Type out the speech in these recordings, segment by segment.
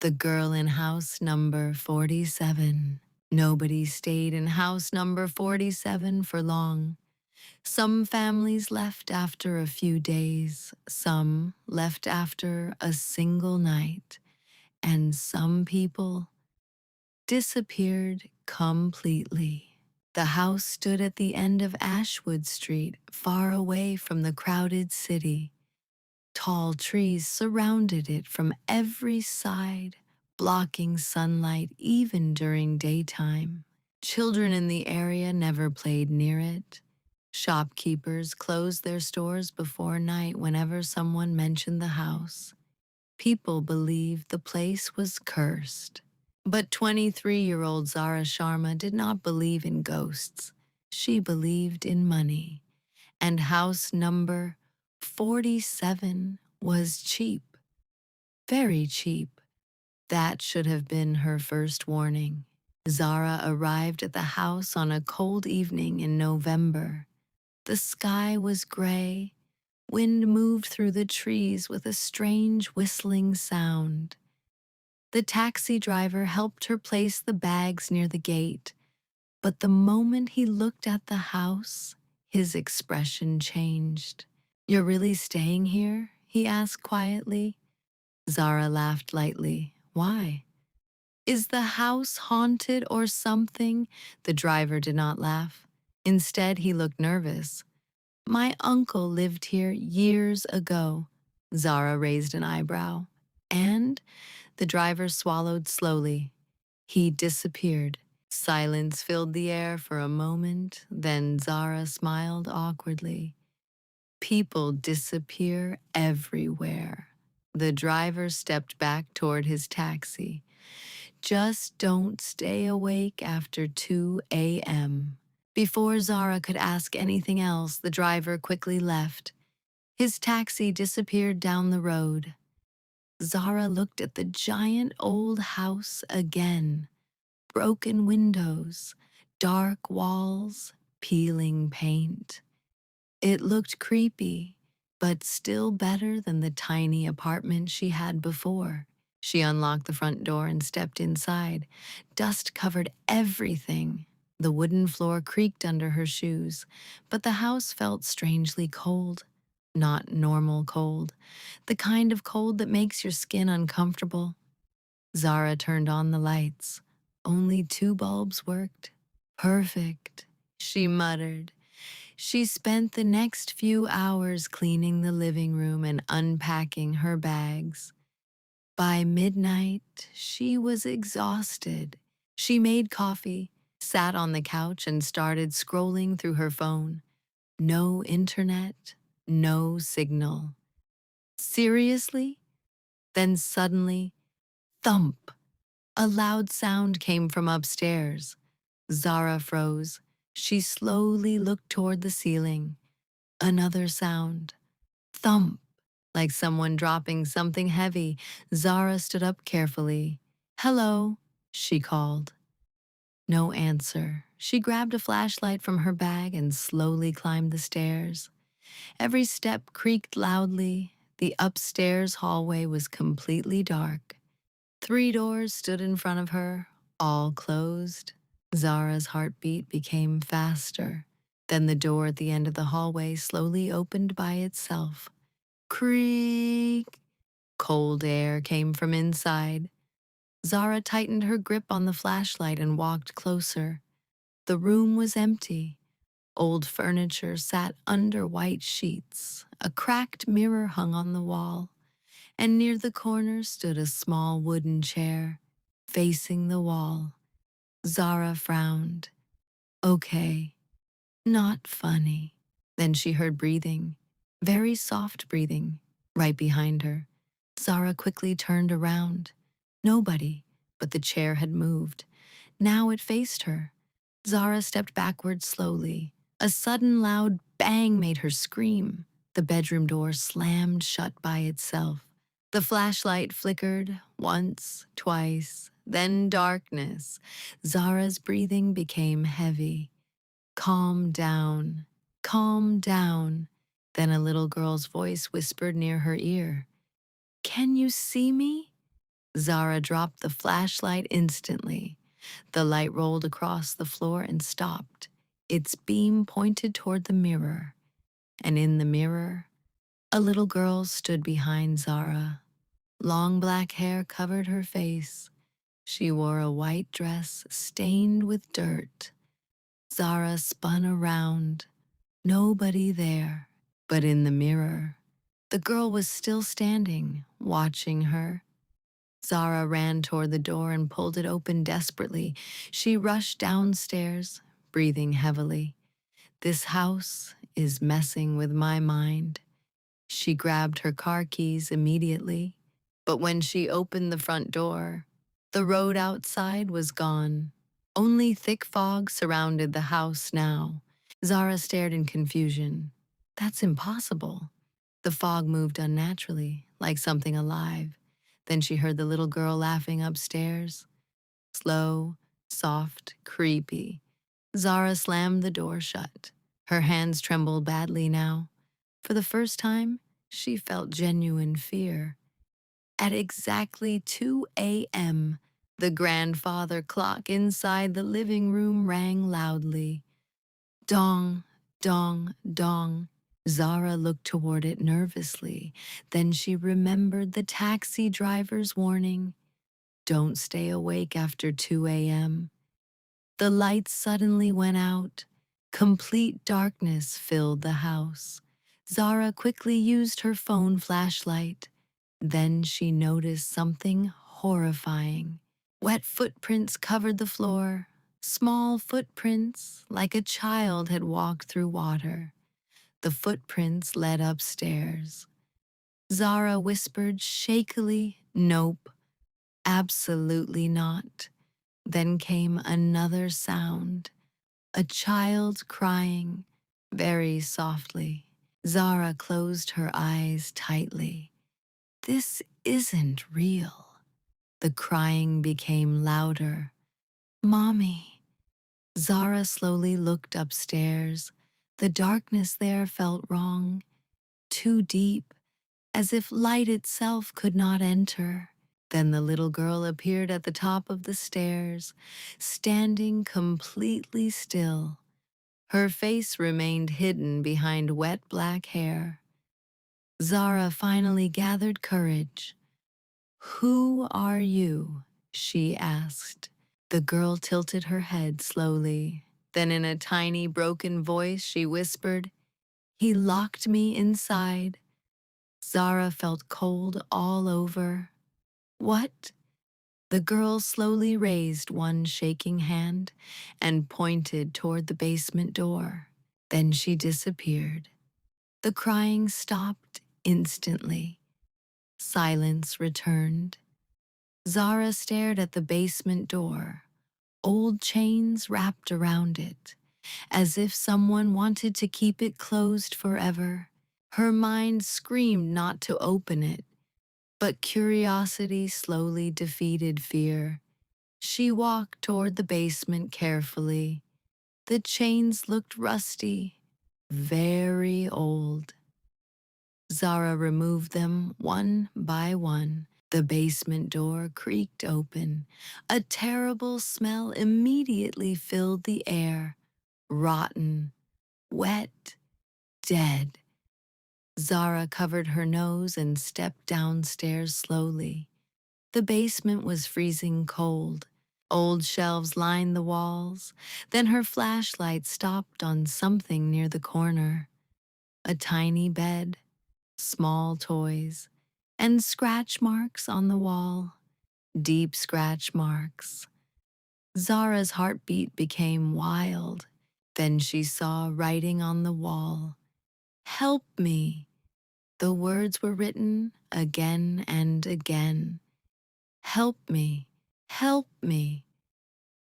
The girl in house number 47. Nobody stayed in house number 47 for long. Some families left after a few days, some left after a single night, and some people disappeared completely. The house stood at the end of Ashwood Street, far away from the crowded city. Tall trees surrounded it from every side, blocking sunlight even during daytime. Children in the area never played near it. Shopkeepers closed their stores before night whenever someone mentioned the house. People believed the place was cursed. But 23-year-old Zara Sharma did not believe in ghosts. She believed in money. And house number 47 was cheap. Very cheap. That should have been her first warning. Zara arrived at the house on a cold evening in November. The sky was gray. Wind moved through the trees with a strange whistling sound. The taxi driver helped her place the bags near the gate, but the moment he looked at the house, his expression changed. "You're really staying here?" he asked quietly. Zara laughed lightly. "Why? Is the house haunted or something?" The driver did not laugh. Instead, he looked nervous. "My uncle lived here years ago." Zara raised an eyebrow. "And?" The driver swallowed slowly. "He disappeared." Silence filled the air for a moment, then Zara smiled awkwardly. "People disappear everywhere." The driver stepped back toward his taxi. "Just don't stay awake after 2 a.m." Before Zara could ask anything else, the driver quickly left. His taxi disappeared down the road. Zara looked at the giant old house again. Broken windows, dark walls, peeling paint. It looked creepy, but still better than the tiny apartment she had before. She unlocked the front door and stepped inside. Dust covered everything. The wooden floor creaked under her shoes, but the house felt strangely cold. Not normal cold, the kind of cold that makes your skin uncomfortable. Zara turned on the lights. Only 2 bulbs worked. "Perfect," she muttered. She spent the next few hours cleaning the living room and unpacking her bags. By midnight, she was exhausted. She made coffee, sat on the couch, and started scrolling through her phone. No internet, no signal. Seriously? Then suddenly, thump! A loud sound came from upstairs. Zara froze. She slowly looked toward the ceiling. Another sound. Thump! Like someone dropping something heavy. Zara stood up carefully. "Hello," she called. No answer. She grabbed a flashlight from her bag and slowly climbed the stairs. Every step creaked loudly. The upstairs hallway was completely dark. 3 doors stood in front of her, all closed. Zara's heartbeat became faster. Then the door at the end of the hallway slowly opened by itself. Creak! Cold air came from inside. Zara tightened her grip on the flashlight and walked closer. The room was empty. Old furniture sat under white sheets. A cracked mirror hung on the wall, and near the corner stood a small wooden chair, facing the wall. Zara frowned. "Okay, not funny." Then she heard breathing, very soft breathing, right behind her. Zara quickly turned around. Nobody, but the chair had moved. Now it faced her. Zara stepped backward slowly. A sudden loud bang made her scream. The bedroom door slammed shut by itself. The flashlight flickered once, twice, then darkness. Zara's breathing became heavy. "Calm down, calm down." Then a little girl's voice whispered near her ear. "Can you see me?" Zara dropped the flashlight instantly. The light rolled across the floor and stopped. Its beam pointed toward the mirror, and in the mirror, a little girl stood behind Zara. Long black hair covered her face. She wore a white dress stained with dirt. Zara spun around. Nobody there. But in the mirror, the girl was still standing, watching her. Zara ran toward the door and pulled it open desperately. She rushed downstairs, breathing heavily. This house is messing with my mind. She grabbed her car keys immediately, but when she opened the front door, the road outside was gone. Only thick fog surrounded the house now. Zara stared in confusion. That's impossible. The fog moved unnaturally, like something alive. Then she heard the little girl laughing upstairs. Slow, soft, creepy. Zara slammed the door shut. Her hands trembled badly now. For the first time, she felt genuine fear. At exactly 2 a.m., the grandfather clock inside the living room rang loudly. Dong, dong, dong. Zara looked toward it nervously. Then she remembered the taxi driver's warning. Don't stay awake after 2 a.m. The lights suddenly went out. Complete darkness filled the house. Zara quickly used her phone flashlight. Then she noticed something horrifying. Wet footprints covered the floor. Small footprints, like a child had walked through water. The footprints led upstairs. Zara whispered shakily, "Nope, absolutely not." Then came another sound, a child crying, very softly. Zara closed her eyes tightly. This isn't real. The crying became louder. Mommy. Zara slowly looked upstairs. The darkness there felt wrong, too deep, as if light itself could not enter. Then the little girl appeared at the top of the stairs, standing completely still. Her face remained hidden behind wet black hair. Zara finally gathered courage. "Who are you?" she asked. The girl tilted her head slowly. Then in a tiny, broken voice, she whispered, "He locked me inside." Zara felt cold all over. "What?" The girl slowly raised one shaking hand and pointed toward the basement door. Then she disappeared. The crying stopped instantly. Silence returned. Zara stared at the basement door. Old chains wrapped around it, as if someone wanted to keep it closed forever. Her mind screamed not to open it, but curiosity slowly defeated fear. She walked toward the basement carefully. The chains looked rusty, very old. Zara removed them one by one. The basement door creaked open. A terrible smell immediately filled the air. Rotten, wet, dead. Zara covered her nose and stepped downstairs slowly. The basement was freezing cold. Old shelves lined the walls. Then her flashlight stopped on something near the corner. A tiny bed, small toys, and scratch marks on the wall. Deep scratch marks. Zara's heartbeat became wild. Then she saw writing on the wall. "Help me." The words were written again and again. "Help me, help me,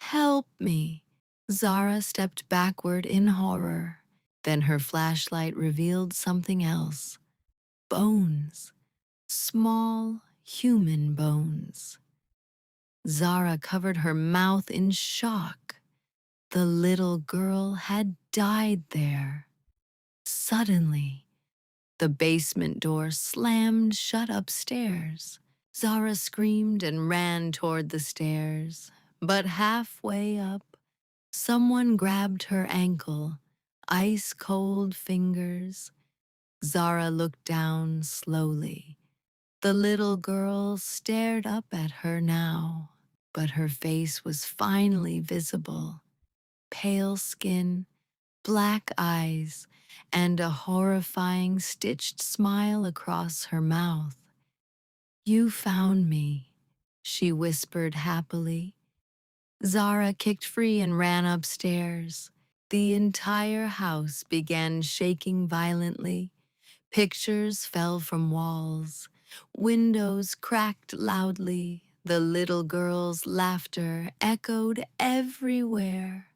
help me." Zara stepped backward in horror. Then her flashlight revealed something else. Bones. Small human bones. Zara covered her mouth in shock. The little girl had died there. Suddenly, the basement door slammed shut upstairs. Zara screamed and ran toward the stairs, but halfway up, someone grabbed her ankle, ice-cold fingers. Zara looked down slowly. The little girl stared up at her now, but her face was finally visible. Pale skin, black eyes, and a horrifying stitched smile across her mouth. "You found me," she whispered happily. Zara kicked free and ran upstairs. The entire house began shaking violently. Pictures fell from walls. Windows cracked loudly. The little girl's laughter echoed everywhere.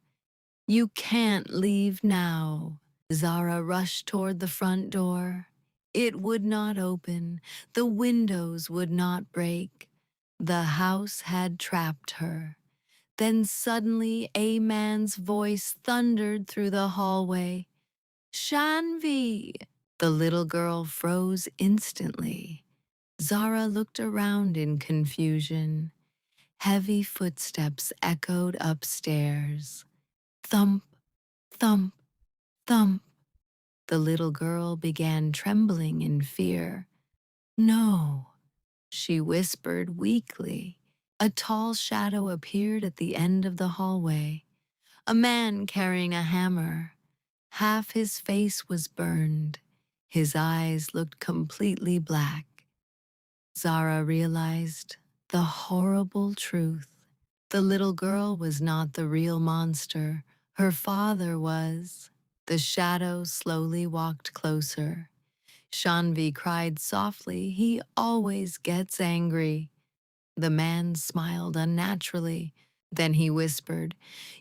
"You can't leave now." Zara rushed toward the front door. It would not open. The windows would not break. The house had trapped her. Then suddenly a man's voice thundered through the hallway. "Shanvi!" The little girl froze instantly. Zara looked around in confusion. Heavy footsteps echoed upstairs. Thump, thump, thump. The little girl began trembling in fear. "No," she whispered weakly. A tall shadow appeared at the end of the hallway. A man carrying a hammer. Half his face was burned. His eyes looked completely black. Zara realized the horrible truth. The little girl was not the real monster. Her father was. The shadow slowly walked closer. Shanvi cried softly. "He always gets angry." The man smiled unnaturally. Then he whispered,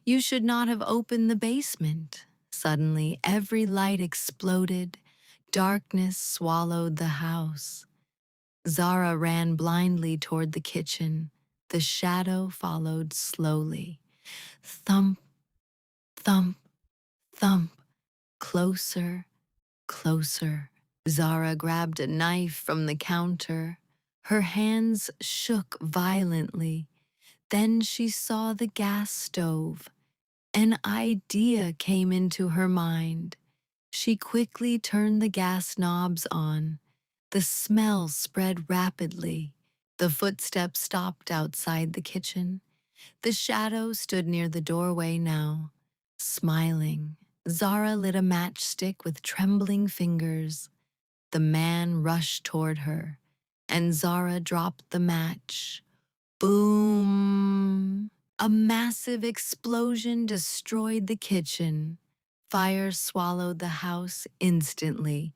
"You should not have opened the basement." Suddenly, every light exploded. Darkness swallowed the house. Zara ran blindly toward the kitchen. The shadow followed slowly. Thump, thump, thump. Closer, closer. Zara grabbed a knife from the counter. Her hands shook violently. Then she saw the gas stove. An idea came into her mind. She quickly turned the gas knobs on. The smell spread rapidly. The footsteps stopped outside the kitchen. The shadow stood near the doorway now, smiling. Zara lit a matchstick with trembling fingers. The man rushed toward her, and Zara dropped the match. Boom! A massive explosion destroyed the kitchen. Fire swallowed the house instantly.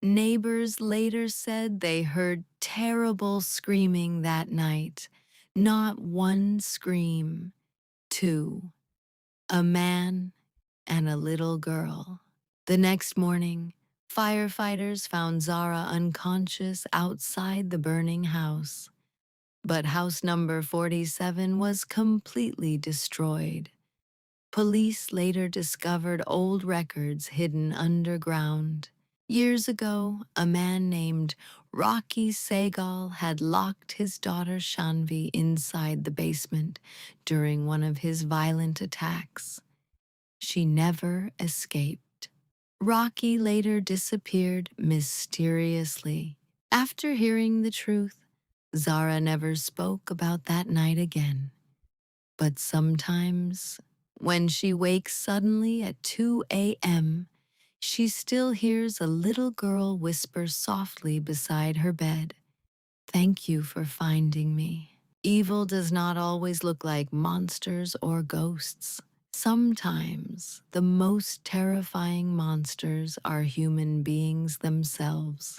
Neighbors later said they heard terrible screaming that night. Not one scream, two. A man and a little girl. The next morning, firefighters found Zara unconscious outside the burning house. But house number 47 was completely destroyed. Police later discovered old records hidden underground. Years ago, a man named Rocky Segal had locked his daughter Shanvi inside the basement during one of his violent attacks. She never escaped. Rocky later disappeared mysteriously. After hearing the truth, Zara never spoke about that night again. But sometimes, when she wakes suddenly at 2 a.m., she still hears a little girl whisper softly beside her bed, "Thank you for finding me." Evil does not always look like monsters or ghosts. Sometimes the most terrifying monsters are human beings themselves.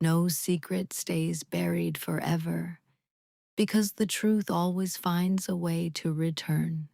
No secret stays buried forever, because the truth always finds a way to return.